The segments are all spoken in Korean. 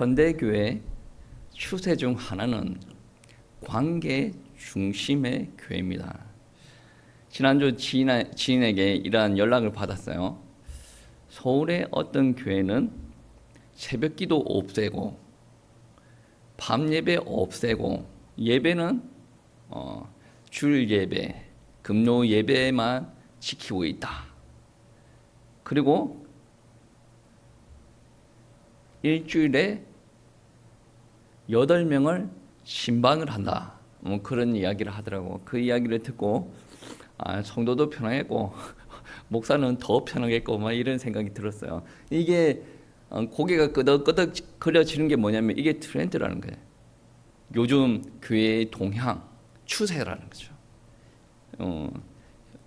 현대교회 추세 중 하나는 관계 중심의 교회입니다. 지난주 지인에게 이러한 연락을 받았어요. 서울의 어떤 교회는 새벽 기도 없애고 밤 예배 없애고 예배는 주일 예배, 금요 예배만 지키고 있다. 그리고 일주일에 8명을 신방을 한다. 그런 이야기를 하더라고. 그 이야기를 듣고 성도도 편하겠고 목사는 더 편하겠고 막 이런 생각이 들었어요. 이게 고개가 끄덕끄덕 거려지는 게 뭐냐면 이게 트렌드라는 거예요. 요즘 교회의 동향, 추세라는 거죠.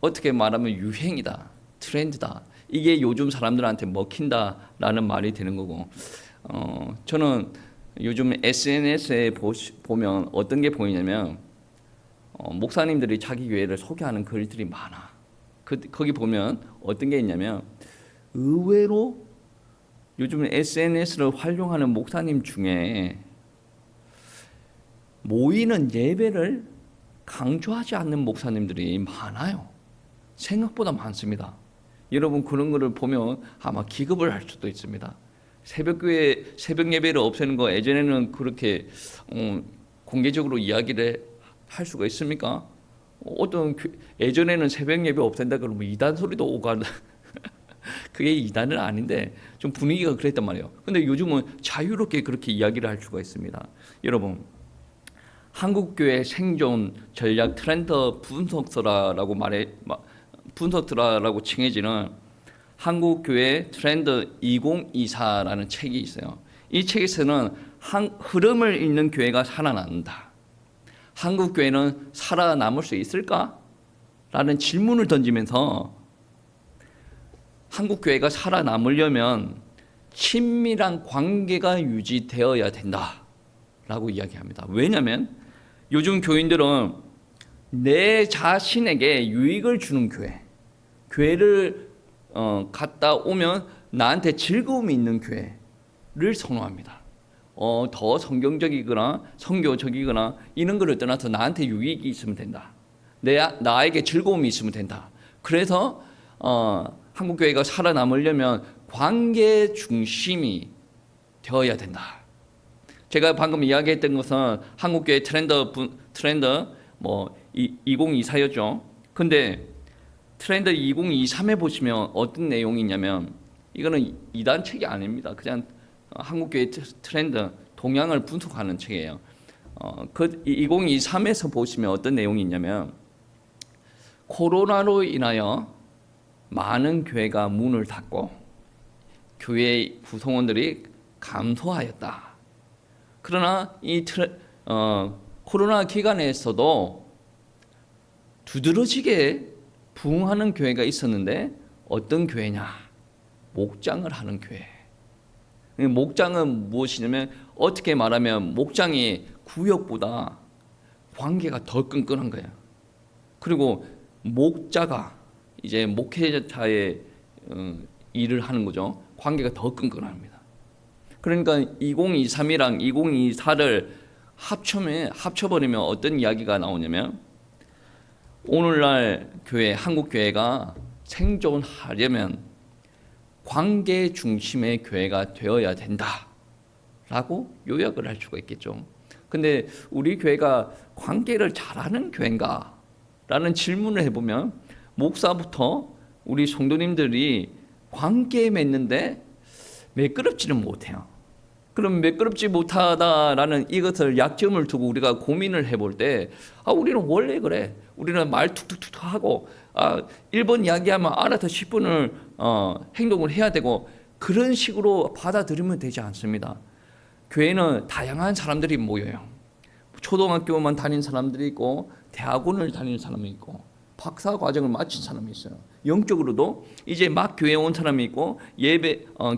어떻게 말하면 유행이다, 트렌드다. 이게 요즘 사람들한테 먹힌다라는 말이 되는 거고, 저는 요즘 SNS에 보면 어떤 게 보이냐면 목사님들이 자기 교회를 소개하는 글들이 많아. 거기 보면 어떤 게 있냐면 의외로 요즘 SNS를 활용하는 목사님 중에 모이는 예배를 강조하지 않는 목사님들이 많아요. 생각보다 많습니다. 여러분 그런 거를 보면 아마 기겁을 할 수도 있습니다. 새벽 예배를 없애는 거 예전에는 그렇게 공개적으로 이야기를 할 수가 있습니까? 예전에는 새벽 예배 없앤다 그러면 이단 소리도 오가 그게 이단은 아닌데 좀 분위기가 그랬단 말이에요. 근데 요즘은 자유롭게 그렇게 이야기를 할 수가 있습니다. 여러분 한국교회 생존 전략 트렌드 분석서라고 칭해지는 한국교회 트렌드 2024라는 책이 있어요. 이 책에서는 흐름을 읽는 교회가 살아난다. 한국교회는 살아남을 수 있을까? 라는 질문을 던지면서 한국교회가 살아남으려면 친밀한 관계가 유지되어야 된다 라고 이야기합니다. 왜냐하면 요즘 교인들은 내 자신에게 유익을 주는 교회를 갔다 오면 나한테 즐거움이 있는 교회를 선호합니다. 더 성경적이거나 성교적이거나 이런 거를 떠나서 나한테 유익이 있으면 된다. 나에게 즐거움이 있으면 된다. 그래서 한국교회가 살아남으려면 관계 중심이 되어야 된다. 제가 방금 이야기했던 것은 한국교회 트렌드 2024였죠. 근데 트렌드 2023에 보시면 어떤 내용이 있냐면 이거는 이단 책이 아닙니다. 그냥 한국교회 트렌드 동향을 분석하는 책이에요. 그 2023에서 보시면 어떤 내용이 있냐면 코로나로 인하여 많은 교회가 문을 닫고 교회 구성원들이 감소하였다. 그러나 이 코로나 기간에서도 두드러지게 부흥하는 교회가 있었는데 어떤 교회냐? 목장을 하는 교회. 목장은 무엇이냐면 어떻게 말하면 목장이 구역보다 관계가 더 끈끈한 거예요. 그리고 목자가 이제 목회자의 일을 하는 거죠. 관계가 더 끈끈합니다. 그러니까 2023이랑 2024를 합쳐버리면 어떤 이야기가 나오냐면 오늘날 한국교회가 생존하려면 관계 중심의 교회가 되어야 된다라고 요약을 할 수가 있겠죠. 근데 우리 교회가 관계를 잘하는 교회인가? 라는 질문을 해보면 목사부터 우리 성도님들이 관계 맺는데 매끄럽지는 못해요. 그럼 매끄럽지 못하다라는 이것을 약점을 두고 우리가 고민을 해볼 때 우리는 원래 그래. 우리는 말 툭툭툭 하고 1번 이야기하면 알아서 10분을 행동을 해야 되고 그런 식으로 받아들이면 되지 않습니다. 교회는 다양한 사람들이 모여요. 초등학교만 다닌 사람들이 있고 대학원을 다니는 사람이 있고 박사 과정을 마친 사람이 있어요. 영적으로도 이제 막 교회에 온 사람이 있고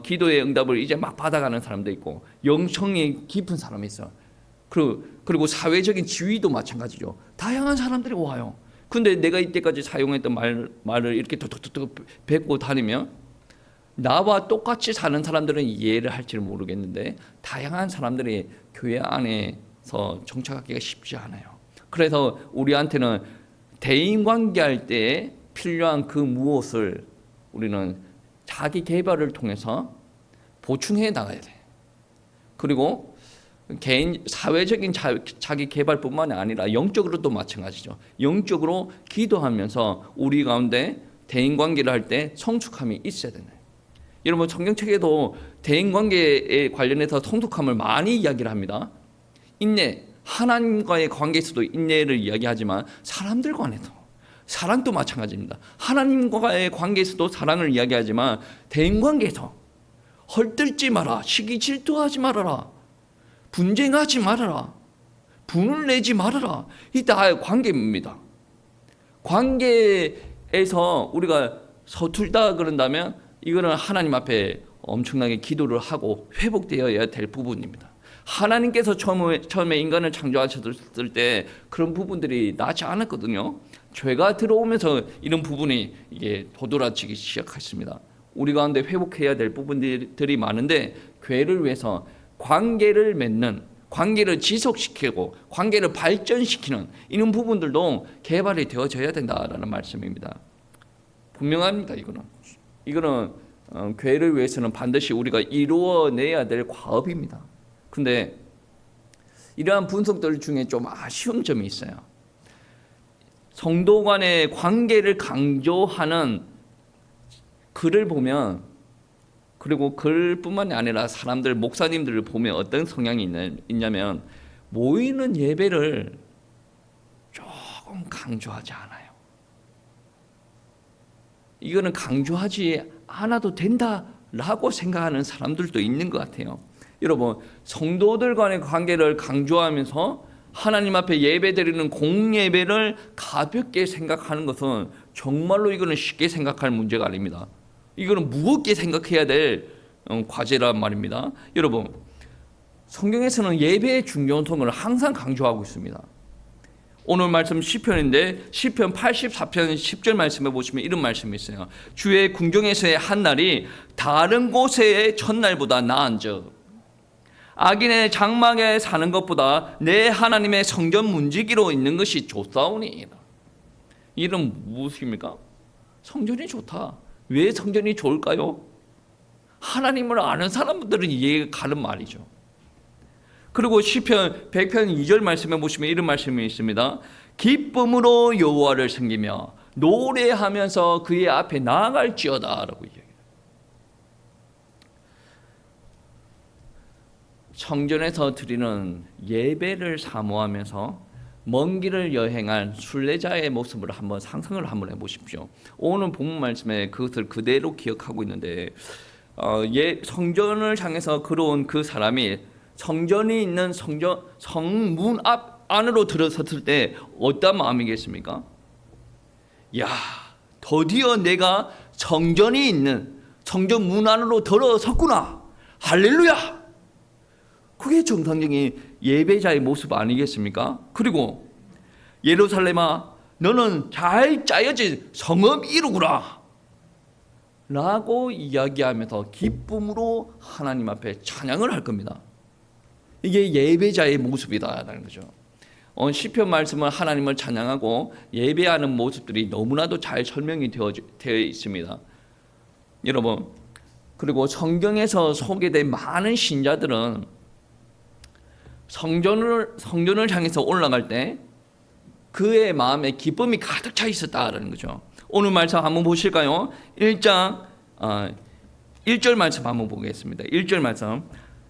기도의 응답을 이제 막 받아가는 사람도 있고 영성이 깊은 사람이 있어요. 그리고 사회적인 지위도 마찬가지죠. 다양한 사람들이 와요. 근데 내가 이때까지 사용했던 말을 이렇게 톡톡톡 뱉고 다니면 나와 똑같이 사는 사람들은 이해를 할지 모르겠는데 다양한 사람들이 교회 안에서 정착하기가 쉽지 않아요. 그래서 우리한테는 대인관계할 때 필요한 그 무엇을 우리는 자기 개발을 통해서 보충해 나가야 돼. 그리고 개인 사회적인 자기 개발뿐만이 아니라 영적으로도 마찬가지죠. 영적으로 기도하면서 우리 가운데 대인 관계를 할 때 성숙함이 있어야 되네. 여러분 성경책에도 대인 관계에 관련해서 성숙함을 많이 이야기를 합니다. 인내, 하나님과의 관계에서도 인내를 이야기하지만 사람들 간에도 사랑도 마찬가지입니다. 하나님과의 관계에서도 사랑을 이야기하지만 대인 관계에서 헐뜯지 마라, 시기 질투하지 말아라, 분쟁하지 말아라, 분을 내지 말아라. 이 다 관계입니다. 관계에서 우리가 서툴다 그런다면 이거는 하나님 앞에 엄청나게 기도를 하고 회복되어야 될 부분입니다. 하나님께서 처음에 인간을 창조하셨을 때 그런 부분들이 나지 않았거든요. 죄가 들어오면서 이런 부분이 이게 도드라지기 시작했습니다. 우리 가운데 회복해야 될 부분들이 많은데 교회를 위해서 관계를 맺는, 관계를 지속시키고 관계를 발전시키는 이런 부분들도 개발이 되어져야 된다라는 말씀입니다. 분명합니다. 이거는 교회를 위해서는 반드시 우리가 이루어내야 될 과업입니다. 근데 이러한 분석들 중에 좀 아쉬운 점이 있어요. 성도 간의 관계를 강조하는 글을 보면, 그리고 글뿐만이 아니라 사람들, 목사님들을 보면 어떤 성향이 있냐면 모이는 예배를 조금 강조하지 않아요. 이거는 강조하지 않아도 된다라고 생각하는 사람들도 있는 것 같아요. 여러분, 성도들 간의 관계를 강조하면서 하나님 앞에 예배드리는 공예배를 가볍게 생각하는 것은 정말로 이거는 쉽게 생각할 문제가 아닙니다. 이거는 무겁게 생각해야 될 과제란 말입니다. 여러분, 성경에서는 예배의 중요성을 항상 강조하고 있습니다. 오늘 말씀 시편인데 시편 84편 10절 말씀에 보시면 이런 말씀이 있어요. 주의 궁정에서의 한 날이 다른 곳의 첫날보다 나은즉 악인의 장막에 사는 것보다 내 하나님의 성전 문지기로 있는 것이 좋사오니. 이는 무엇입니까? 성전이 좋다. 왜 성전이 좋을까요? 하나님을 아는 사람들은 이해가 가는 말이죠. 그리고 시편 100편 2절 말씀에 보시면 이런 말씀이 있습니다. 기쁨으로 여호와를 섬기며 노래하면서 그의 앞에 나아갈지어다 라고 얘기해요. 성전에서 드리는 예배를 사모하면서 먼 길을 여행한 순례자의 모습을 한번 상상을 한번 해보십시오. 오늘 본문 말씀에 그것을 그대로 기억하고 있는데 성전을 향해서 걸어온 그 사람이 성전이 있는 성문 앞 안으로 들어섰을 때 어떤 마음이겠습니까? 야, 드디어 내가 성전이 있는 성전 문 안으로 들어섰구나. 할렐루야. 그게 정상적인 예배자의 모습 아니겠습니까? 그리고 예루살렘아, 너는 잘 짜여진 성읍 이루구나 라고 이야기하면서 기쁨으로 하나님 앞에 찬양을 할 겁니다. 이게 예배자의 모습이다라는 거죠. 시편 말씀은 하나님을 찬양하고 예배하는 모습들이 너무나도 잘 설명이 되어 있습니다. 여러분, 그리고 성경에서 소개된 많은 신자들은 성전을 향해서 올라갈 때 그의 마음에 기쁨이 가득 차 있었다라는 거죠. 오늘 말씀 한번 보실까요? 1장 1절 말씀 한번 보겠습니다. 1절 말씀.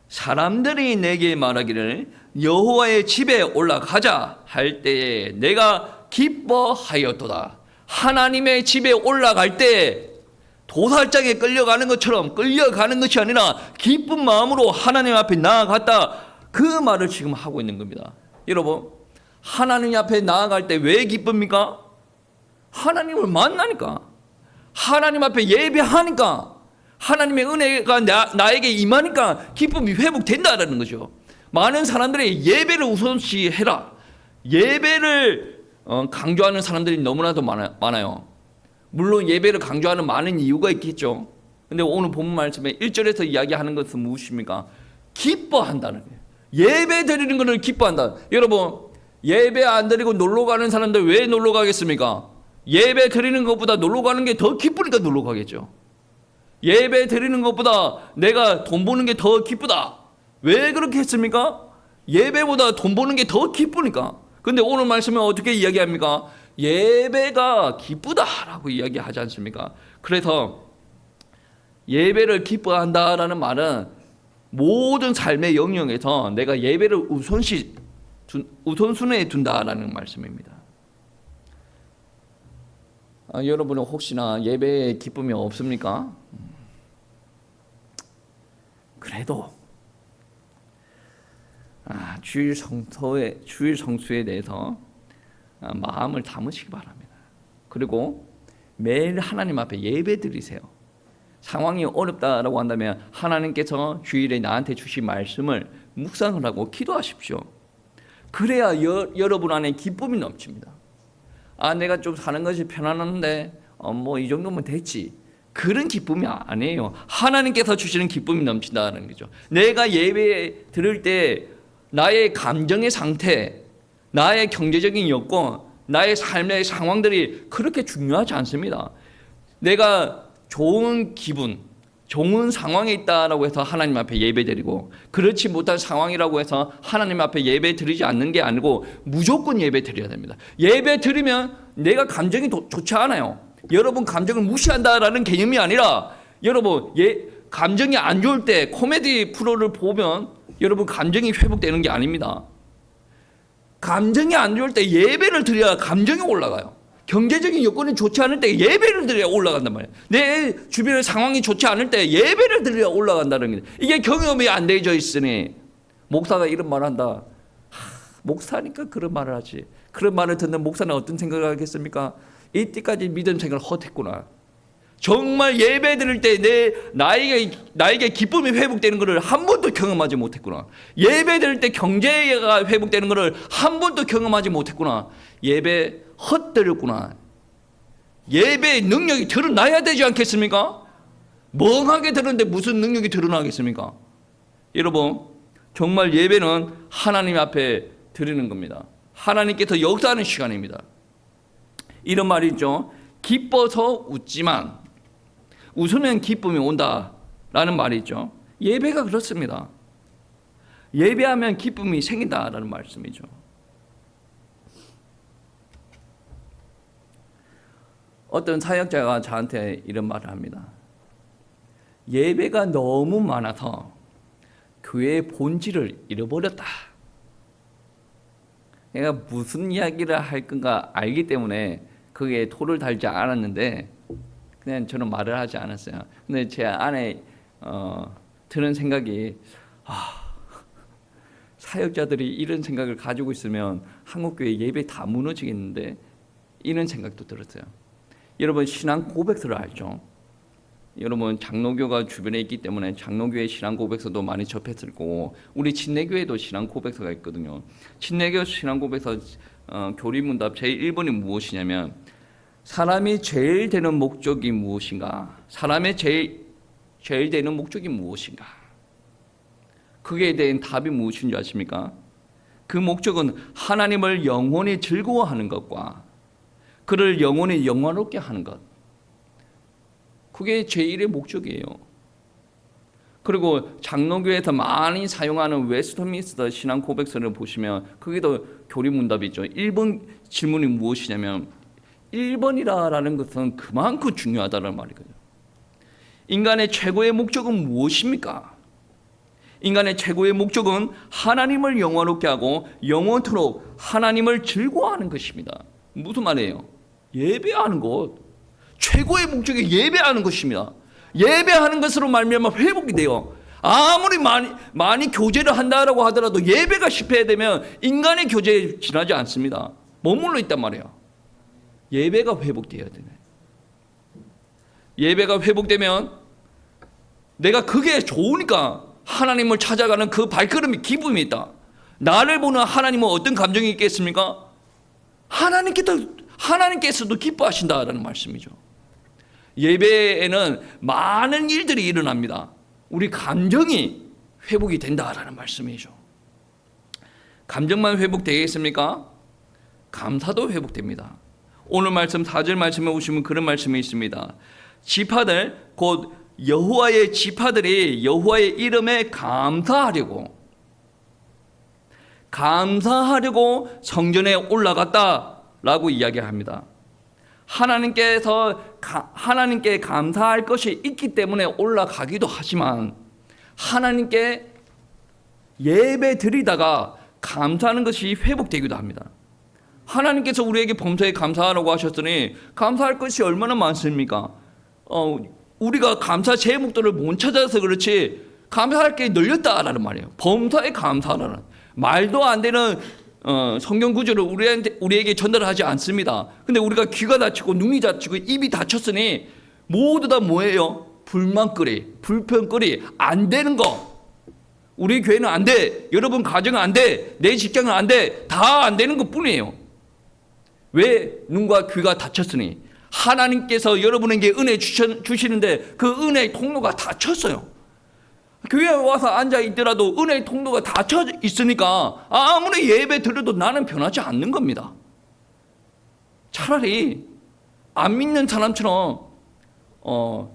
사람들이 내게 말하기를 여호와의 집에 올라가자 할 때에 내가 기뻐하였도다. 하나님의 집에 올라갈 때 도살장에 끌려가는 것처럼 끌려가는 것이 아니라 기쁜 마음으로 하나님 앞에 나아갔다. 그 말을 지금 하고 있는 겁니다. 여러분, 하나님 앞에 나아갈 때 왜 기쁩니까? 하나님을 만나니까, 하나님 앞에 예배하니까, 하나님의 은혜가 나에게 임하니까 기쁨이 회복된다라는 거죠. 많은 사람들이 예배를 우선시 해라. 예배를 강조하는 사람들이 너무나도 많아요. 물론 예배를 강조하는 많은 이유가 있겠죠. 근데 오늘 본문 말씀에 1절에서 이야기하는 것은 무엇입니까? 기뻐한다는 거예요. 예배 드리는 것을 기뻐한다. 여러분, 예배 안 드리고 놀러 가는 사람들 왜 놀러 가겠습니까? 예배 드리는 것보다 놀러 가는 게 더 기쁘니까 놀러 가겠죠. 예배 드리는 것보다 내가 돈 버는 게 더 기쁘다. 왜 그렇게 했습니까? 예배보다 돈 버는 게 더 기쁘니까. 근데 오늘 말씀은 어떻게 이야기합니까? 예배가 기쁘다라고 이야기하지 않습니까? 그래서 예배를 기뻐한다라는 말은 모든 삶의 영역에서 내가 예배를 우선순위에 둔다라는 말씀입니다. 여러분은 혹시나 예배에 기쁨이 없습니까? 그래도 주일 성수에 대해서 마음을 담으시기 바랍니다. 그리고 매일 하나님 앞에 예배 드리세요. 상황이 어렵다라고 한다면 하나님께서 주일에 나한테 주신 말씀을 묵상을 하고 기도하십시오. 그래야 여러분 안에 기쁨이 넘칩니다. 내가 좀 사는 것이 편안한데 뭐 이 정도면 됐지. 그런 기쁨이 아니에요. 하나님께서 주시는 기쁨이 넘친다는 거죠. 내가 예배 드릴 때 나의 감정의 상태, 나의 경제적인 여건, 나의 삶의 상황들이 그렇게 중요하지 않습니다. 내가 좋은 기분, 좋은 상황에 있다라고 해서 하나님 앞에 예배드리고, 그렇지 못한 상황이라고 해서 하나님 앞에 예배드리지 않는 게 아니고 무조건 예배드려야 됩니다. 예배드리면 내가 감정이 좋지 않아요. 여러분 감정을 무시한다라는 개념이 아니라, 여러분 감정이 안 좋을 때 코미디 프로를 보면 여러분 감정이 회복되는 게 아닙니다. 감정이 안 좋을 때 예배를 드려야 감정이 올라가요. 경제적인 여건이 좋지 않을 때 예배를 드려야 올라간단 말이에요. 내 주변의 상황이 좋지 않을 때 예배를 드려야 올라간다는 거예요. 이게 경험이 안 되어져 있으니 목사가 이런 말을 한다. 목사니까 그런 말을 하지. 그런 말을 듣는 목사는 어떤 생각을 하겠습니까? 이때까지 믿음 생활을 헛했구나. 정말 예배 드릴 때 나에게 기쁨이 회복되는 것을 한 번도 경험하지 못했구나. 예배 드릴 때 경제가 회복되는 것을 한 번도 경험하지 못했구나. 예배 헛되렸구나. 예배의 능력이 드러나야 되지 않겠습니까? 멍하게 드는데 무슨 능력이 드러나겠습니까? 여러분, 정말 예배는 하나님 앞에 드리는 겁니다. 하나님께서 역사하는 시간입니다. 이런 말이 있죠. 기뻐서 웃지만 웃으면 기쁨이 온다라는 말이 있죠. 예배가 그렇습니다. 예배하면 기쁨이 생긴다라는 말씀이죠. 어떤 사역자가 저한테 이런 말을 합니다. 예배가 너무 많아서 교회의 본질을 잃어버렸다. 내가 무슨 이야기를 할 건가 알기 때문에 그게 토를 달지 않았는데 그냥 저는 말을 하지 않았어요. 근데 제 안에 드는 생각이 사역자들이 이런 생각을 가지고 있으면 한국교회 예배 다 무너지겠는데, 이런 생각도 들었어요. 여러분 신앙 고백서를 알죠? 여러분 장로교가 주변에 있기 때문에 장로교의 신앙 고백서도 많이 접했을 거고, 우리 침례교회도 신앙 고백서가 있거든요. 침례교 신앙 고백서 교리문답 제1번이 무엇이냐면, 사람이 제일 되는 목적이 무엇인가? 사람의 제일 되는 목적이 무엇인가? 그에 대한 답이 무엇인지 아십니까? 그 목적은 하나님을 영원히 즐거워하는 것과 그를 영원히 영화롭게 하는 것. 그게 제1의 목적이에요. 그리고 장로교에서 많이 사용하는 웨스트민스터 신앙 고백서를 보시면 거기도 교리문답이 있죠. 1번 질문이 무엇이냐면, 1번이라는 것은 그만큼 중요하다는 말이거든요. 인간의 최고의 목적은 무엇입니까? 인간의 최고의 목적은 하나님을 영화롭게 하고 영원토록 하나님을 즐거워하는 것입니다. 무슨 말이에요? 예배하는 것. 최고의 목적이 예배하는 것입니다. 예배하는 것으로 말미암아 회복이 돼요. 아무리 많이 교제를 한다라고 하더라도 예배가 실패되면 인간의 교제에 지나지 않습니다. 머물러 있단 말이에요. 예배가 회복되어야 되네. 예배가 회복되면 내가 그게 좋으니까 하나님을 찾아가는 그 발걸음이 기쁨이 있다. 나를 보는 하나님은 어떤 감정이 있겠습니까? 하나님께서도 기뻐하신다라는 말씀이죠. 예배에는 많은 일들이 일어납니다. 우리 감정이 회복이 된다라는 말씀이죠. 감정만 회복되겠습니까? 감사도 회복됩니다. 오늘 말씀 4절 말씀에 보시면 그런 말씀이 있습니다. 지파들 곧 여호와의 지파들이 여호와의 이름에 감사하려고 성전에 올라갔다라고 이야기합니다. 하나님께 감사할 것이 있기 때문에 올라가기도 하지만 하나님께 예배 드리다가 감사하는 것이 회복되기도 합니다. 하나님께서 우리에게 범사에 감사하라고 하셨으니 감사할 것이 얼마나 많습니까? 우리가 감사 제목들을 못 찾아서 그렇지 감사할 게 늘렸다라는 말이에요. 범사에 감사하라는 말도 안 되는 성경 구절을 우리에게 전달하지 않습니다. 근데 우리가 귀가 다치고 눈이 다치고 입이 다쳤으니 모두 다 뭐예요? 불만거리, 불평거리, 안 되는 거. 우리 교회는 안 돼. 여러분 가정은 안 돼. 내 직장은 안 돼. 다 안 되는 것 뿐이에요. 왜? 눈과 귀가 다쳤으니 하나님께서 여러분에게 은혜 주시는데 그 은혜의 통로가 닫혔어요. 교회에 와서 앉아 있더라도 은혜의 통로가 닫혀 있으니까 아무리 예배 드려도 나는 변하지 않는 겁니다. 차라리 안 믿는 사람처럼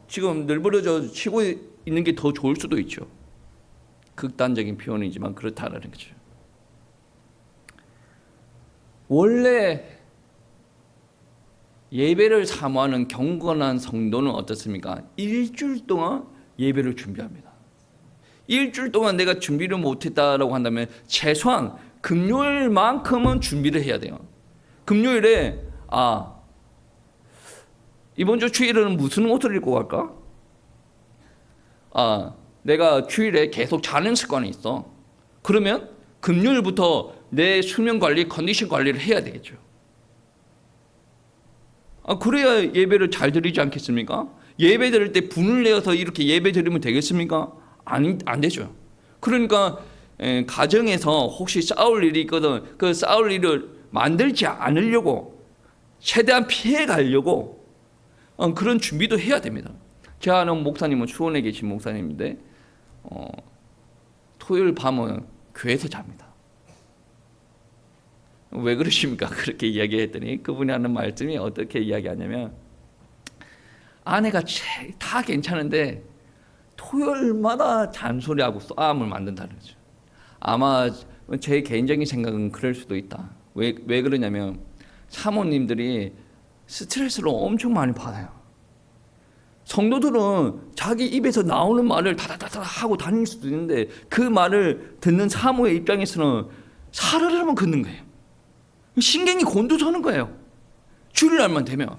지금 늘부러져 치고 있는 게 더 좋을 수도 있죠. 극단적인 표현이지만 그렇다라는 거죠. 원래 예배를 사모하는 경건한 성도는 어떻습니까? 일주일 동안 예배를 준비합니다. 일주일 동안 내가 준비를 못했다라고 한다면 최소한 금요일만큼은 준비를 해야 돼요. 금요일에 이번 주 주일에는 무슨 옷을 입고 갈까? 내가 주일에 계속 자는 습관이 있어. 그러면 금요일부터 내 수면 관리, 컨디션 관리를 해야 되겠죠. 그래야 예배를 잘 드리지 않겠습니까? 예배 드릴 때 분을 내어서 이렇게 예배 드리면 되겠습니까? 안 되죠. 그러니까 가정에서 혹시 싸울 일이 있거든 그 싸울 일을 만들지 않으려고 최대한 피해 가려고 그런 준비도 해야 됩니다. 제가 아는 목사님은 수원에 계신 목사님인데 토요일 밤은 교회에서 잡니다. 왜 그러십니까? 그렇게 이야기했더니 그분이 하는 말씀이 어떻게 이야기하냐면 아내가 다 괜찮은데 토요일마다 잔소리하고 싸움을 만든다는 거죠. 아마 제 개인적인 생각은 그럴 수도 있다. 왜 그러냐면 사모님들이 스트레스를 엄청 많이 받아요. 성도들은 자기 입에서 나오는 말을 다다다다 하고 다닐 수도 있는데 그 말을 듣는 사모의 입장에서는 사르르만 긋는 거예요. 신경이 곤두서는 거예요. 주일날만 되면.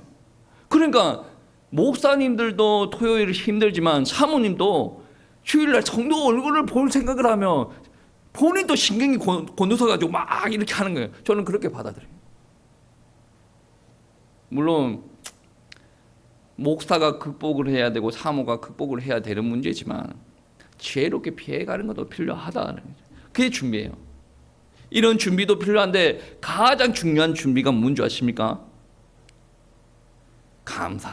그러니까 목사님들도 토요일 힘들지만 사모님도 주일날 성도 얼굴을 볼 생각을 하면 본인도 신경이 곤두서가지고 막 이렇게 하는 거예요. 저는 그렇게 받아들여요. 물론 목사가 극복을 해야 되고 사모가 극복을 해야 되는 문제지만 지혜롭게 피해가는 것도 필요하다는 거죠. 그게 준비예요. 이런 준비도 필요한데 가장 중요한 준비가 뭔지 아십니까? 감사.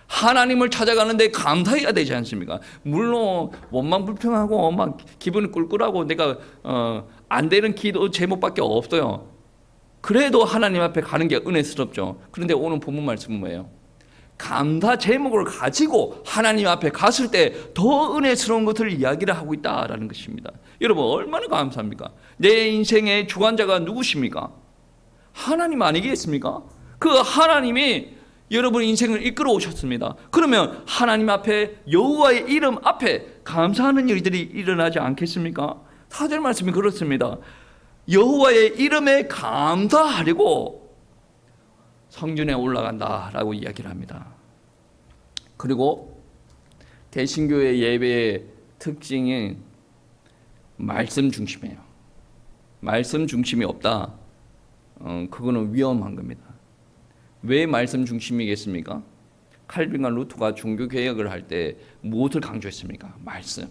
하나님을 찾아가는데 감사해야 되지 않습니까? 물론 원망 불평하고 막 기분이 꿀꿀하고 내가 안 되는 기도 제목밖에 없어요. 그래도 하나님 앞에 가는 게 은혜스럽죠. 그런데 오늘 본문 말씀은 뭐예요? 감사 제목을 가지고 하나님 앞에 갔을 때 더 은혜스러운 것을 이야기를 하고 있다라는 것입니다. 여러분 얼마나 감사합니까? 내 인생의 주관자가 누구십니까? 하나님 아니겠습니까? 그 하나님이 여러분 인생을 이끌어 오셨습니다. 그러면 하나님 앞에 여호와의 이름 앞에 감사하는 일들이 일어나지 않겠습니까? 4절 말씀이 그렇습니다. 여호와의 이름에 감사하려고 성전에 올라간다라고 이야기를 합니다. 그리고 개신교의 예배의 특징은 말씀 중심이에요. 말씀 중심이 없다. 그거는 위험한 겁니다. 왜 말씀 중심이겠습니까? 칼빈과 루터가 종교 개혁을 할 때 무엇을 강조했습니까? 말씀.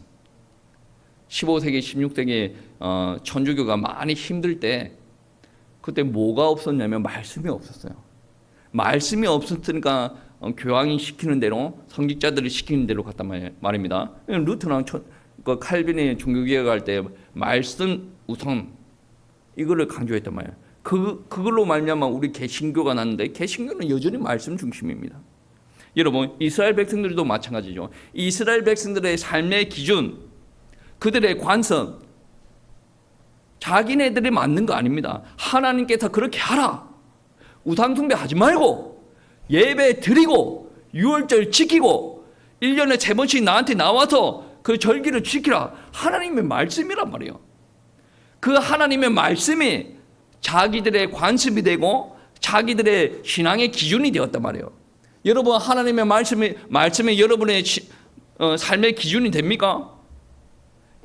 15세기, 16세기 천주교가 많이 힘들 때 그때 뭐가 없었냐면 말씀이 없었어요. 말씀이 없었으니까 교황이 시키는 대로, 성직자들이 시키는 대로 갔단 말입니다. 루터랑 칼빈이 종교개혁할 때 말씀 우선 이거를 강조했단 말이에요. 그걸로 말미암아 우리 개신교가 났는데, 개신교는 여전히 말씀 중심입니다. 여러분, 이스라엘 백성들도 마찬가지죠. 이스라엘 백성들의 삶의 기준, 그들의 관성, 자기네들이 맞는 거 아닙니다. 하나님께서 그렇게 하라, 우상 숭배하지 말고 예배 드리고 유월절 지키고 1년에 3번씩 나한테 나와서 그 절기를 지키라, 하나님의 말씀이란 말이에요. 그 하나님의 말씀이 자기들의 관습이 되고 자기들의 신앙의 기준이 되었단 말이에요. 여러분, 하나님의 말씀이 여러분의 삶의 기준이 됩니까?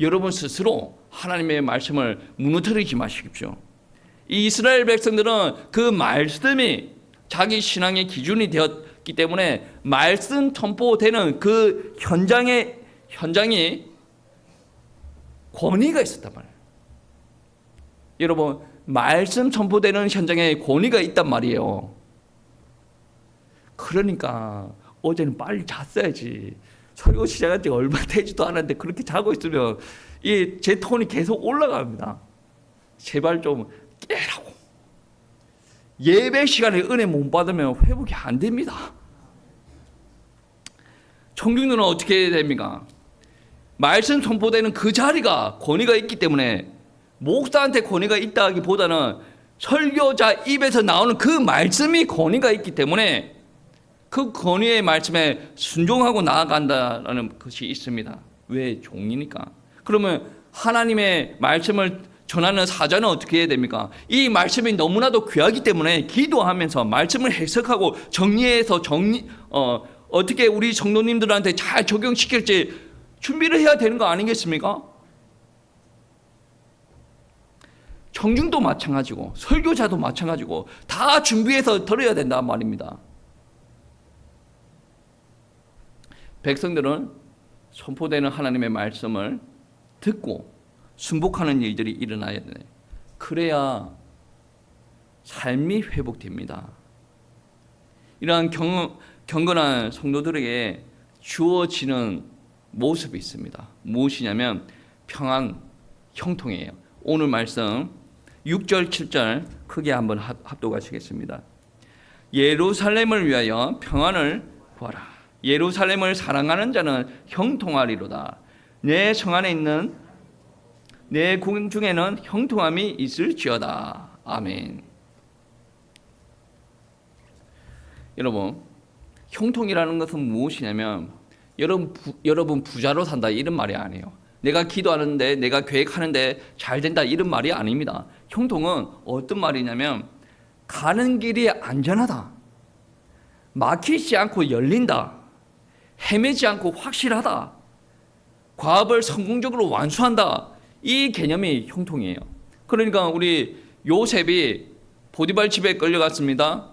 여러분 스스로 하나님의 말씀을 무너뜨리지 마십시오. 이 이스라엘 백성들은 그 말씀이 자기 신앙의 기준이 되었기 때문에 말씀 선포되는 그 현장이 권위가 있었단 말이에요. 여러분, 말씀 선포되는 현장에 권위가 있단 말이에요. 그러니까 어제는 빨리 잤어야지. 설교 시작한 지 얼마 되지도 않았는데 그렇게 자고 있으면 제 톤이 계속 올라갑니다. 제발 좀 깨라고. 예배 시간에 은혜 못 받으면 회복이 안 됩니다. 청중들은 어떻게 해야 됩니까? 말씀 선포되는 그 자리가 권위가 있기 때문에, 목사한테 권위가 있다기보다는 설교자 입에서 나오는 그 말씀이 권위가 있기 때문에 그 권위의 말씀에 순종하고 나아간다는 것이 있습니다. 왜? 종이니까. 그러면 하나님의 말씀을 전하는 사자는 어떻게 해야 됩니까? 이 말씀이 너무나도 귀하기 때문에 기도하면서 말씀을 해석하고 정리해서 어떻게 우리 성도님들한테 잘 적용시킬지 준비를 해야 되는 거 아니겠습니까? 청중도 마찬가지고 설교자도 마찬가지고 다 준비해서 들어야 된단 말입니다. 백성들은 선포되는 하나님의 말씀을 듣고 순복하는 일들이 일어나야 돼. 그래야 삶이 회복됩니다. 이러한 경건한 성도들에게 주어지는 모습이 있습니다. 무엇이냐면 평안, 형통이에요. 오늘 말씀 6절, 7절 크게 한번 합독하시겠습니다. 예루살렘을 위하여 평안을 구하라. 예루살렘을 사랑하는 자는 형통하리로다. 내 성 안에 있는 내 궁중에는 형통함이 있을지어다. 아멘. 여러분, 형통이라는 것은 무엇이냐면 여러분 부자로 산다 이런 말이 아니에요. 내가 기도하는데, 내가 계획하는데 잘 된다 이런 말이 아닙니다. 형통은 어떤 말이냐면 가는 길이 안전하다, 막히지 않고 열린다, 헤매지 않고 확실하다, 과업을 성공적으로 완수한다, 이 개념이 형통이에요. 그러니까 우리 요셉이 보디발 집에 끌려갔습니다.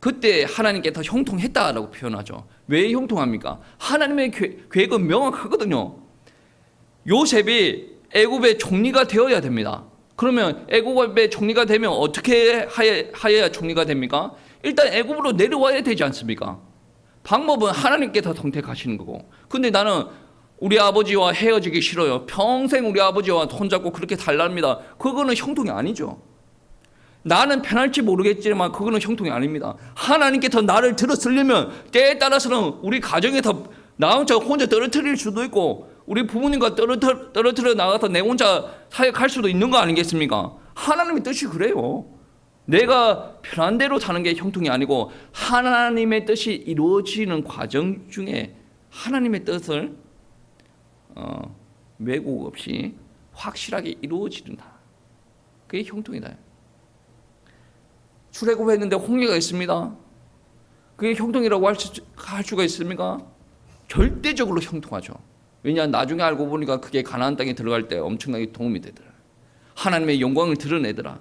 그때 하나님께서 형통했다라고 표현하죠. 왜 형통합니까? 하나님의 계획은 명확하거든요. 요셉이 애굽의 총리가 되어야 됩니다. 그러면 애굽의 총리가 되면 어떻게 하여야 총리가 됩니까? 일단 애굽으로 내려와야 되지 않습니까? 방법은 하나님께서 선택하시는 거고. 근데 나는 우리 아버지와 헤어지기 싫어요. 평생 우리 아버지와 손잡고 그렇게 살랍니다. 그거는 형통이 아니죠. 나는 편할지 모르겠지만 그거는 형통이 아닙니다. 하나님께서 나를 들었으려면 때에 따라서는 우리 가정에서 나 혼자 떨어뜨릴 수도 있고 우리 부모님과 떨어뜨려 나가서 내 혼자 사역할 수도 있는 거 아니겠습니까? 하나님의 뜻이 그래요. 내가 편한 대로 사는 게 형통이 아니고 하나님의 뜻이 이루어지는 과정 중에 하나님의 뜻을 왜곡 없이 확실하게 이루어진다. 그게 형통이다. 출애굽했는데 홍해가 있습니다. 그게 형통이라고 할 수가 있습니까? 절대적으로 형통하죠. 왜냐하면 나중에 알고 보니까 그게 가나안 땅에 들어갈 때 엄청나게 도움이 되더라. 하나님의 영광을 드러내더라.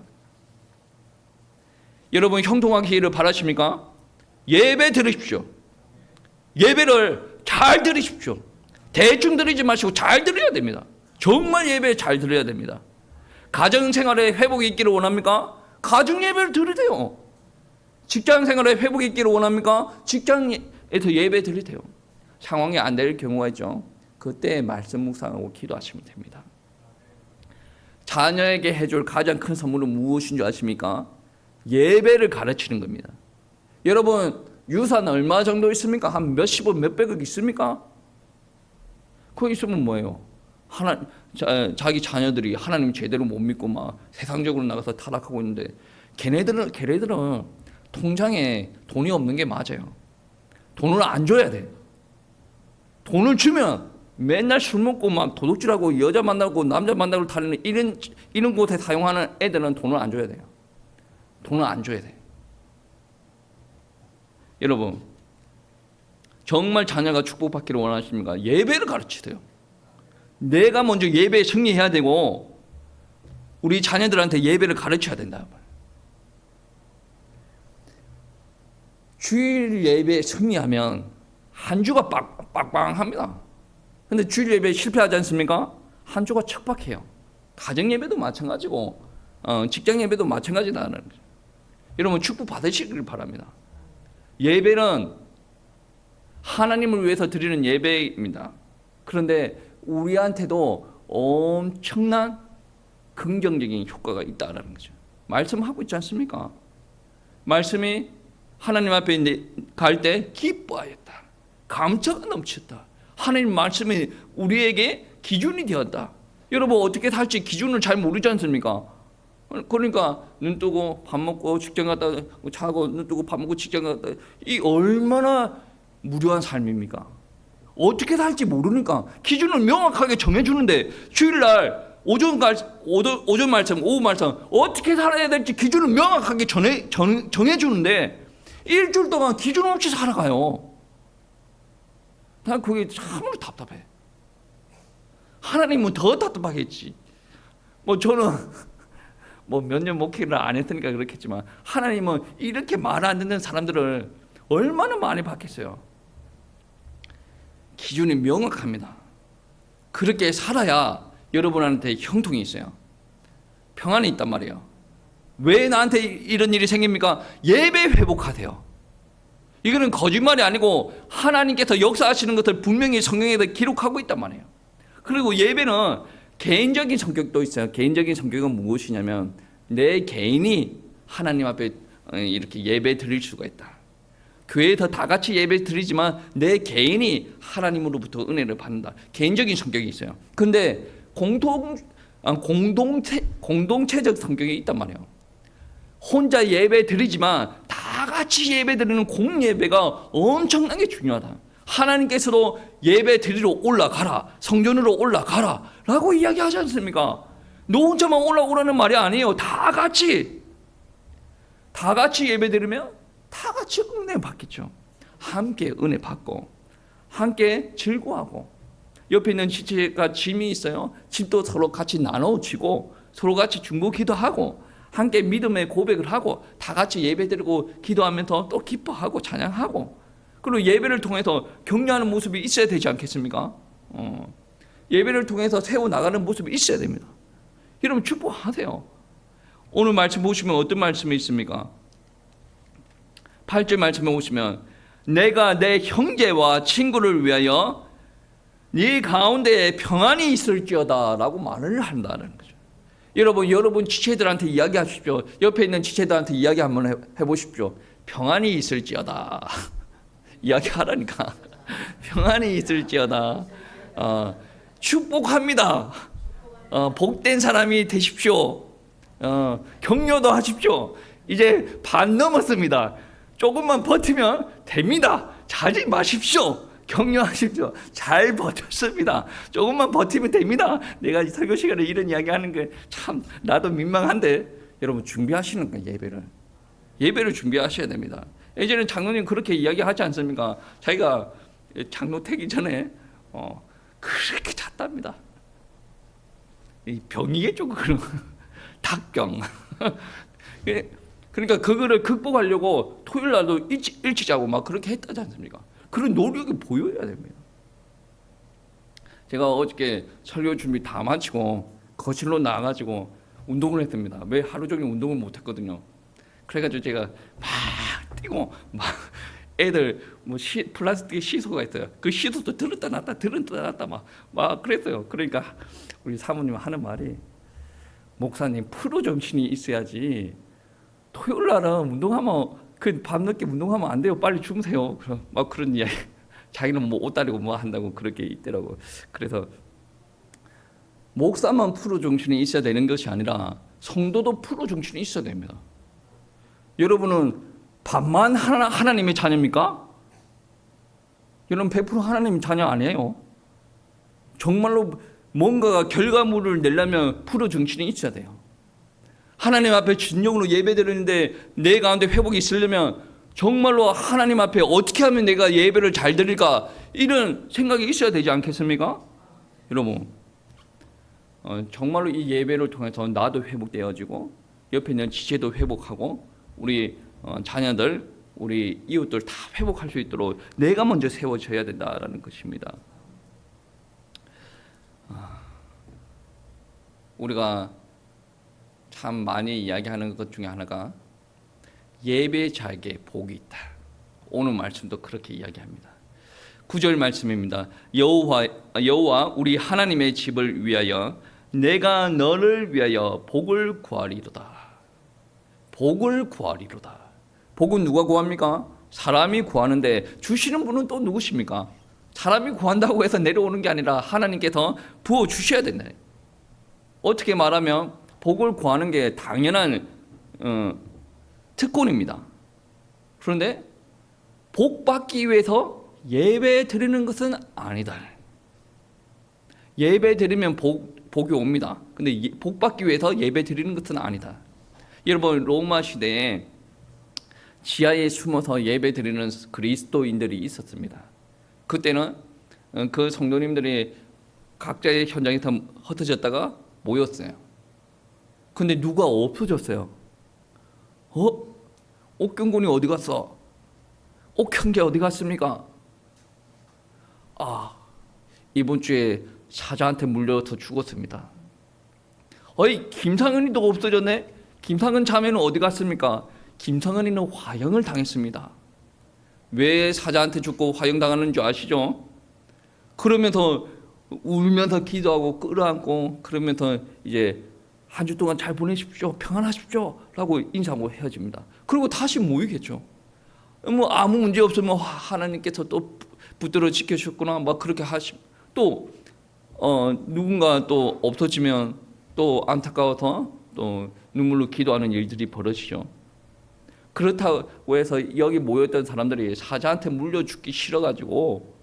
여러분 형통하기를 바라십니까? 예배 드리십시오. 예배를 잘 드리십시오. 대충 드리지 마시고 잘 드려야 됩니다. 정말 예배 잘 드려야 됩니다. 가정생활에 회복이 있기를 원합니까? 가정 예배를 드리세요. 직장 생활에 회복이 있기를 원합니까? 직장에서 예배 드리세요. 상황이 안 될 경우가 있죠. 그때 말씀 묵상하고 기도하시면 됩니다. 자녀에게 해줄 가장 큰 선물은 무엇인 줄 아십니까? 예배를 가르치는 겁니다. 여러분 유산 얼마 정도 있습니까? 한 몇십억 몇백억 있습니까? 그거 있으면 뭐예요? 자기 자녀들이 하나님 제대로 못 믿고 막 세상적으로 나가서 타락하고 있는데 걔네들은 통장에 돈이 없는 게 맞아요. 돈을 안 줘야 돼. 돈을 주면 맨날 술 먹고 막 도둑질하고 여자 만나고 남자 만나고 다니는 이런 곳에 사용하는 애들은 돈을 안 줘야 돼요. 돈을 안 줘야 돼. 여러분 정말 자녀가 축복받기를 원하십니까? 예배를 가르치세요. 내가 먼저 예배에 승리해야 되고 우리 자녀들한테 예배를 가르쳐야 된다. 주일 예배에 승리하면 한 주가 빵빵합니다. 근데 주일 예배에 실패하지 않습니까? 한 주가 척박해요. 가정 예배도 마찬가지고 직장 예배도 마찬가지다는 거죠. 여러분 축복 받으시길 바랍니다. 예배는 하나님을 위해서 드리는 예배입니다. 그런데 우리한테도 엄청난 긍정적인 효과가 있다는 거죠. 말씀하고 있지 않습니까? 말씀이 하나님 앞에 갈 때 기뻐하였다. 감사가 넘쳤다. 하나님 말씀이 우리에게 기준이 되었다. 여러분 어떻게 살지 기준을 잘 모르지 않습니까? 그러니까 눈 뜨고 밥 먹고 직장 갔다 자고 눈 뜨고 밥 먹고 직장 갔다 이 얼마나 무료한 삶입니까? 어떻게 살지 모르니까 기준을 명확하게 정해주는데 주일날 오전 말씀 오후 말씀 어떻게 살아야 될지 기준을 명확하게 정해주는데 일주일 동안 기준 없이 살아가요. 난 그게 참으로 답답해. 하나님은 더 답답하겠지. 저는 몇 년 목회를 안 했으니까 그렇겠지만 하나님은 이렇게 말 안 듣는 사람들을 얼마나 많이 받겠어요. 기준이 명확합니다. 그렇게 살아야 여러분한테 형통이 있어요. 평안이 있단 말이에요. 왜 나한테 이런 일이 생깁니까? 예배 회복하세요. 이거는 거짓말이 아니고 하나님께서 역사하시는 것을 분명히 성경에서 기록하고 있단 말이에요. 그리고 예배는 개인적인 성격도 있어요. 개인적인 성격은 무엇이냐면 내 개인이 하나님 앞에 이렇게 예배 드릴 수가 있다. 교회에서 다 같이 예배 드리지만 내 개인이 하나님으로부터 은혜를 받는다. 개인적인 성격이 있어요. 근데 공동체적 성격이 있단 말이에요. 혼자 예배 드리지만 다 같이 예배 드리는 공예배가 엄청나게 중요하다. 하나님께서도 예배 드리러 올라가라, 성전으로 올라가라 라고 이야기하지 않습니까? 너 혼자만 올라오라는 말이 아니에요. 다 같이 예배 드리면 다 같이 은혜 받겠죠. 함께 은혜 받고 함께 즐거워하고 옆에 있는 지체가 짐이 있어요. 짐도 서로 같이 나눠지고 서로 같이 중보기도 하고 함께 믿음의 고백을 하고 다 같이 예배드리고 기도하면서 또 기뻐하고 찬양하고 그리고 예배를 통해서 격려하는 모습이 있어야 되지 않겠습니까? 예배를 통해서 세워나가는 모습이 있어야 됩니다. 여러분 축복하세요. 오늘 말씀 보시면 어떤 말씀이 있습니까? 8절 말씀에 보시면 내가 내 형제와 친구를 위하여 네 가운데에 평안이 있을지어다 라고 말을 한다는 거죠. 여러분 지체들한테 이야기하십시오. 옆에 있는 지체들한테 이야기 한번 해보십시오. 평안이 있을지어다. 이야기하라니까. 평안이 있을지어다. 축복합니다. 복된 사람이 되십시오. 격려도 하십시오. 이제 반 넘었습니다. 조금만 버티면 됩니다. 자지 마십시오. 격려하십시오. 잘 버텼습니다. 조금만 버티면 됩니다. 내가 설교 시간에 이런 이야기 하는 게 참 나도 민망한데 여러분 준비하시는 거예요. 예배를 준비하셔야 됩니다. 예전에 장로님 그렇게 이야기하지 않습니까? 자기가 장로 되기 전에 그렇게 잤답니다. 이 병이겠죠, 그런 닭병. 그러니까 그거를 극복하려고 토요일 날도 일찍 자고 막 그렇게 했다지 않습니까? 그런 노력이 보여야 됩니다. 제가 어저께 설교 준비 다 마치고 거실로 나가지고 운동을 했습니다. 왜 하루 종일 운동을 못 했거든요. 그래가지고 제가 막 끼고 막 애들 뭐 플라스틱 시소가 있어요. 그 시소도 들었다 놨다 막 그랬어요. 그러니까 우리 사모님 하는 말이, 목사님 프로 정신이 있어야지 토요일 날은 운동하면 그 밤늦게 운동하면 안 돼요. 빨리 주무세요. 막 그런 이야기. 자기는 뭐 옷 다리고 뭐 한다고 그렇게 있더라고. 그래서 목사만 프로 정신이 있어야 되는 것이 아니라 성도도 프로 정신이 있어야 됩니다. 여러분은 반만 하나님의 자녀입니까? 여러분 100% 하나님 자녀 아니에요. 정말로 뭔가 결과물을 내려면 프로 정신이 있어야 돼요. 하나님 앞에 진정으로 예배드리는데 내 가운데 회복이 있으려면 정말로 하나님 앞에 어떻게 하면 내가 예배를 잘 드릴까, 이런 생각이 있어야 되지 않겠습니까? 여러분 정말로 이 예배를 통해서 나도 회복되어지고 옆에 있는 지체도 회복하고 우리 자녀들, 우리 이웃들 다 회복할 수 있도록 내가 먼저 세워져야 된다라는 것입니다. 우리가 참 많이 이야기하는 것 중에 하나가 예배자에게 복이 있다. 오늘 말씀도 그렇게 이야기합니다. 9절 말씀입니다. 여호와 우리 하나님의 집을 위하여 내가 너를 위하여 복을 구하리로다. 복을 구하리로다. 복은 누가 구합니까? 사람이 구하는데 주시는 분은 또 누구십니까? 사람이 구한다고 해서 내려오는 게 아니라 하나님께서 부어주셔야 된다. 어떻게 말하면 복을 구하는 게 당연한 특권입니다. 그런데 복 받기 위해서 예배 드리는 것은 아니다. 예배 드리면 복이 옵니다. 근데 복 받기 위해서 예배 드리는 것은 아니다. 여러분 로마 시대에 지하에 숨어서 예배 드리는 그리스도인들이 있었습니다. 그때는 그 성도님들이 각자의 현장에서 흩어졌다가 모였어요. 근데 누가 없어졌어요. 옥경군이 어디 갔어? 옥형제 어디 갔습니까? 이번 주에 사자한테 물려서 죽었습니다. 김상은이도 없어졌네? 김상은 자매는 어디 갔습니까? 김상은이는 화형을 당했습니다. 왜 사자한테 죽고 화형당하는 줄 아시죠? 그러면서 울면서 기도하고 끌어안고 그러면서 이제 한 주 동안 잘 보내십시오, 평안하십시오 라고 인사하고 헤어집니다. 그리고 다시 모이겠죠. 뭐 아무 문제 없으면 하나님께서 또 붙들어 지켜주셨구나 막 그렇게 하시고, 또 누군가 또 없어지면 또 안타까워서 또 눈물로 기도하는 일들이 벌어지죠. 그렇다고 해서 여기 모였던 사람들이 사자한테 물려 죽기 싫어가지고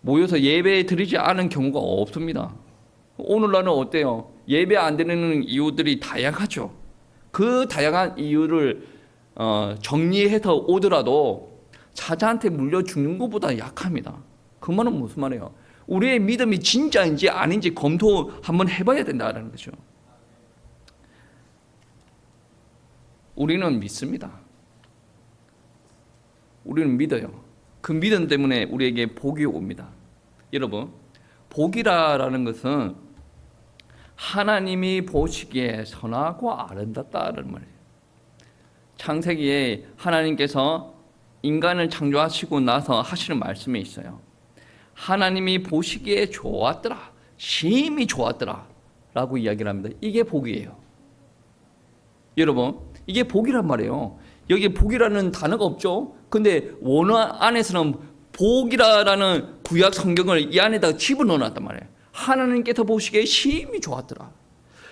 모여서 예배 드리지 않은 경우가 없습니다. 오늘날은 어때요? 예배 안 드리는 이유들이 다양하죠. 그 다양한 이유를 정리해서 오더라도 사자한테 물려 죽는 것보다 약합니다. 그 말은 무슨 말이에요? 우리의 믿음이 진짜인지 아닌지 검토 한번 해봐야 된다는 거죠. 우리는 믿습니다. 우리는 믿어요. 그 믿음 때문에 우리에게 복이 옵니다. 여러분, 복이라는 것은 하나님이 보시기에 선하고 아름답다는 말이에요. 창세기에 하나님께서 인간을 창조하시고 나서 하시는 말씀이 있어요. 하나님이 보시기에 좋았더라, 심히 좋았더라 라고 이야기를 합니다. 이게 복이에요. 여러분, 이게 복이란 말이에요. 여기 복이라는 단어가 없죠. 근데 원어 안에서는 복이라는 구약 성경을 이 안에다가 집어넣어놨단 말이에요. 하나님께서 보시기에 심히 좋았더라.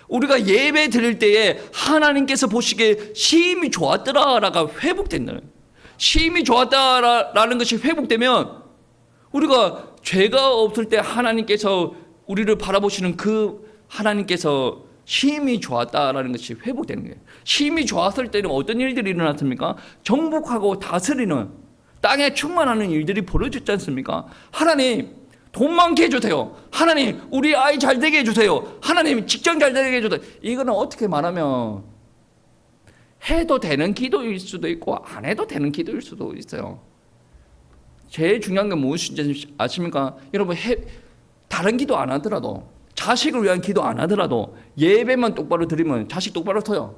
우리가 예배 드릴 때에 하나님께서 보시기에 심히 좋았더라라가 회복된다는, 심히 좋았다라는 것이 회복되면 우리가 죄가 없을 때 하나님께서 우리를 바라보시는 그 하나님께서 심히 좋았다라는 것이 회복되는 거예요. 심히 좋았을 때는 어떤 일들이 일어났습니까? 정복하고 다스리는, 땅에 충만하는 일들이 벌어졌지 않습니까? 하나님 돈 많게 해주세요. 하나님 우리 아이 잘 되게 해주세요. 하나님 직장 잘 되게 해주세요. 이거는 어떻게 말하면 해도 되는 기도일 수도 있고 안 해도 되는 기도일 수도 있어요. 제일 중요한 게 무엇인지 아십니까? 여러분, 다른 기도 안 하더라도, 자식을 위한 기도 안 하더라도 예배만 똑바로 드리면 자식 똑바로 서요.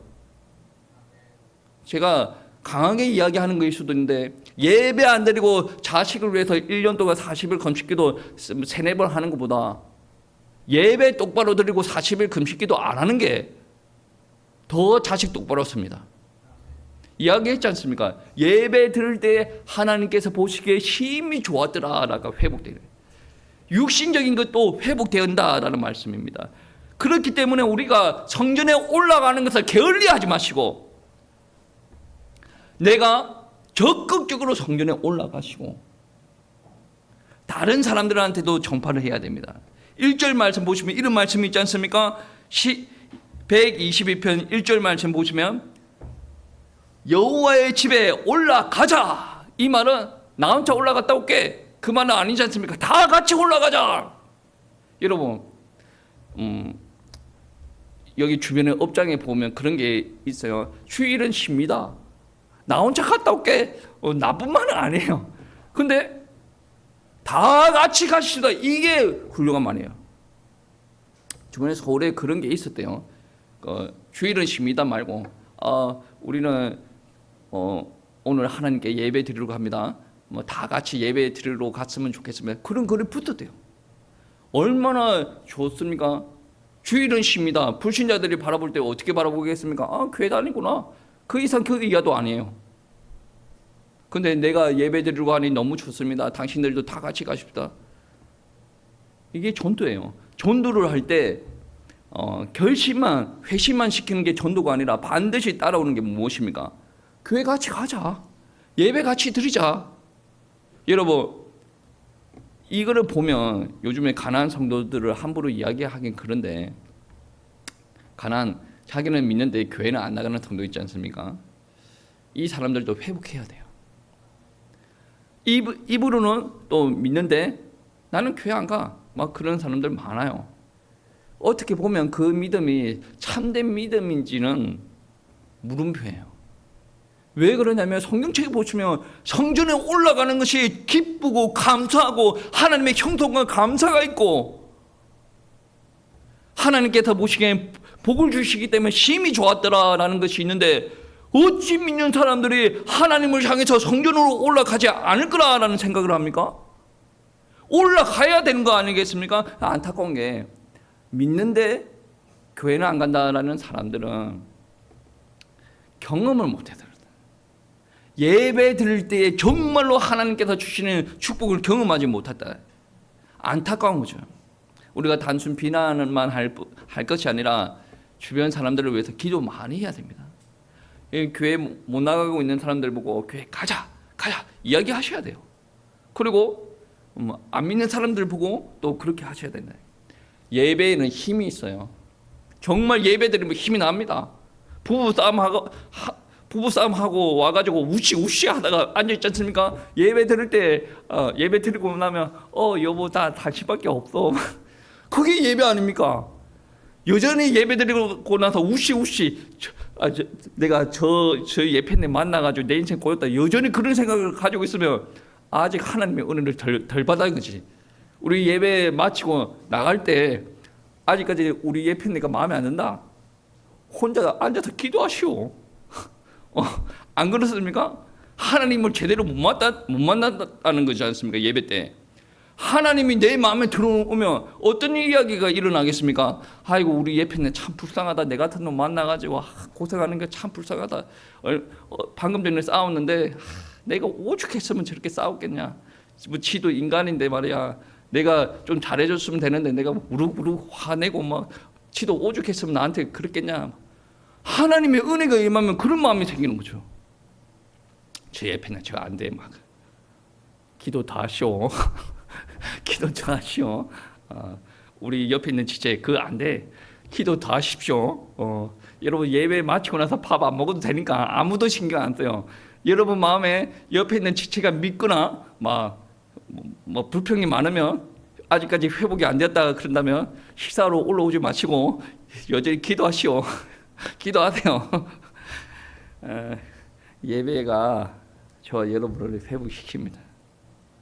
제가 강하게 이야기하는 것일 수도 있는데 예배 안 드리고 자식을 위해서 1년 동안 40일 금식기도 3-4번 하는 것보다 예배 똑바로 드리고 40일 금식기도 안 하는 게 더 자식 똑바로 씁니다. 이야기했지 않습니까? 예배 드릴 때 하나님께서 보시기에 힘이 좋았더라라고 회복되는, 육신적인 것도 회복되었다라는 말씀입니다. 그렇기 때문에 우리가 성전에 올라가는 것을 게을리하지 마시고 내가 적극적으로 성전에 올라가시고 다른 사람들한테도 전파를 해야 됩니다. 1절 말씀 보시면 이런 말씀이 있지 않습니까? 122편 1절 말씀 보시면 여호와의 집에 올라가자. 이 말은 나 혼자 올라갔다 올게 그 말은 아니지 않습니까? 다 같이 올라가자. 여러분 여기 주변에 업장에 보면 그런 게 있어요. 휴일은 쉽니다. 나 혼자 갔다 올게 나쁜 말은 아니에요. 근데 다 같이 가시다, 이게 훌륭한 말이에요. 주변에 서울에 그런 게 있었대요. 휴일은 쉽니다 말고 우리는 오늘 하나님께 예배 드리려고 합니다. 뭐 다 같이 예배 드리러 갔으면 좋겠습니다. 그런 글이 붙었대요. 얼마나 좋습니까? 주일은 쉽니다. 불신자들이 바라볼 때 어떻게 바라보겠습니까? 교회 다니구나. 그 이상 그 이하도 아니에요. 근데 내가 예배 드리려고 하니 너무 좋습니다. 당신들도 다 같이 가십시다. 이게 전도예요. 전도를 할 때 결심만, 회심만 시키는 게 전도가 아니라 반드시 따라오는 게 무엇입니까? 교회 같이 가자. 예배 같이 드리자. 여러분, 이거를 보면 요즘에 가난한 성도들을 함부로 이야기하긴 그런데, 자기는 믿는데 교회는 안 나가는 성도 있지 않습니까? 이 사람들도 회복해야 돼요. 입으로는 또 믿는데 나는 교회 안 가. 막 그런 사람들 많아요. 어떻게 보면 그 믿음이 참된 믿음인지는 물음표예요. 왜 그러냐면 성경책에 보시면 성전에 올라가는 것이 기쁘고 감사하고 하나님의 형통과 감사가 있고 하나님께서 보시기에 복을 주시기 때문에 심히 좋았더라라는 것이 있는데, 어찌 믿는 사람들이 하나님을 향해서 성전으로 올라가지 않을 거라는 생각을 합니까? 올라가야 되는 거 아니겠습니까? 안타까운 게 믿는데 교회는 안 간다라는 사람들은 경험을 못해서 예배 드릴 때에 정말로 하나님께서 주시는 축복을 경험하지 못했다. 안타까운 거죠. 우리가 단순 비난만 할 것이 아니라 주변 사람들을 위해서 기도 많이 해야 됩니다. 교회 못 나가고 있는 사람들 보고 교회 가자 이야기하셔야 돼요. 그리고 안 믿는 사람들 보고 또 그렇게 하셔야 된다. 예배에는 힘이 있어요. 정말 예배 드리면 힘이 납니다. 부부싸움하고 와가지고 우시 하다가 앉아있지 않습니까? 예배 드릴 때 예배 드리고 나면 여보 나 당신밖에 없어. 그게 예배 아닙니까? 여전히 예배 드리고 나서 우시 내가 저 예편님 만나가지고 내 인생 꼬였다, 여전히 그런 생각을 가지고 있으면 아직 하나님의 은혜를 덜 받은 거지. 우리 예배 마치고 나갈 때 아직까지 우리 예편님가 마음에 안 든다, 혼자 앉아서 기도하시오. 안 그렇습니까? 하나님을 제대로 못 만났다는 거지 않습니까? 예배 때 하나님이 내 마음에 들어오면 어떤 이야기가 일어나겠습니까? 아이고 우리 예편네 참 불쌍하다. 내 같은 놈 만나가지고 고생하는 게 참 불쌍하다. 방금 전에 싸웠는데 내가 오죽했으면 저렇게 싸웠겠냐. 뭐 지도 인간인데 말이야. 내가 좀 잘해줬으면 되는데 내가 우르르 화내고 막 지도 오죽했으면 나한테 그랬겠냐. 하나님의 은혜가 임하면 그런 마음이 생기는 거죠. 저 예편네 제가 안 돼. 막 기도 다 하시오. 기도 좀 하시오. 우리 옆에 있는 지체 그거 안 돼. 기도 더 하십시오. 여러분 예배 마치고 나서 밥 안 먹어도 되니까 아무도 신경 안 써요. 여러분 마음에 옆에 있는 지체가 믿거나 뭐 불평이 많으면, 아직까지 회복이 안 됐다 그런다면 식사로 올라오지 마시고 여전히 기도하시오. 기도하세요. 예배가 저 여러분을 회복시킵니다.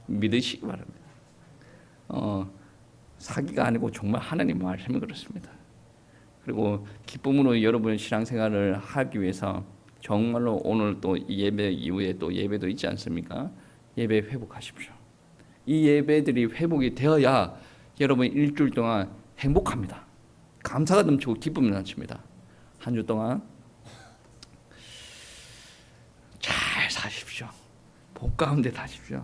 믿으시기 바랍니다. 사기가 아니고 정말 하나님 말씀이 그렇습니다. 그리고 기쁨으로 여러분 신앙생활을 하기 위해서 정말로 오늘 또 이 예배 이후에 또 예배도 있지 않습니까? 예배 회복하십시오. 이 예배들이 회복이 되어야 여러분 일주일 동안 행복합니다. 감사가 넘치고 기쁨이 넘칩니다. 한 주 동안 잘 사십시오. 복 가운데 사십시오.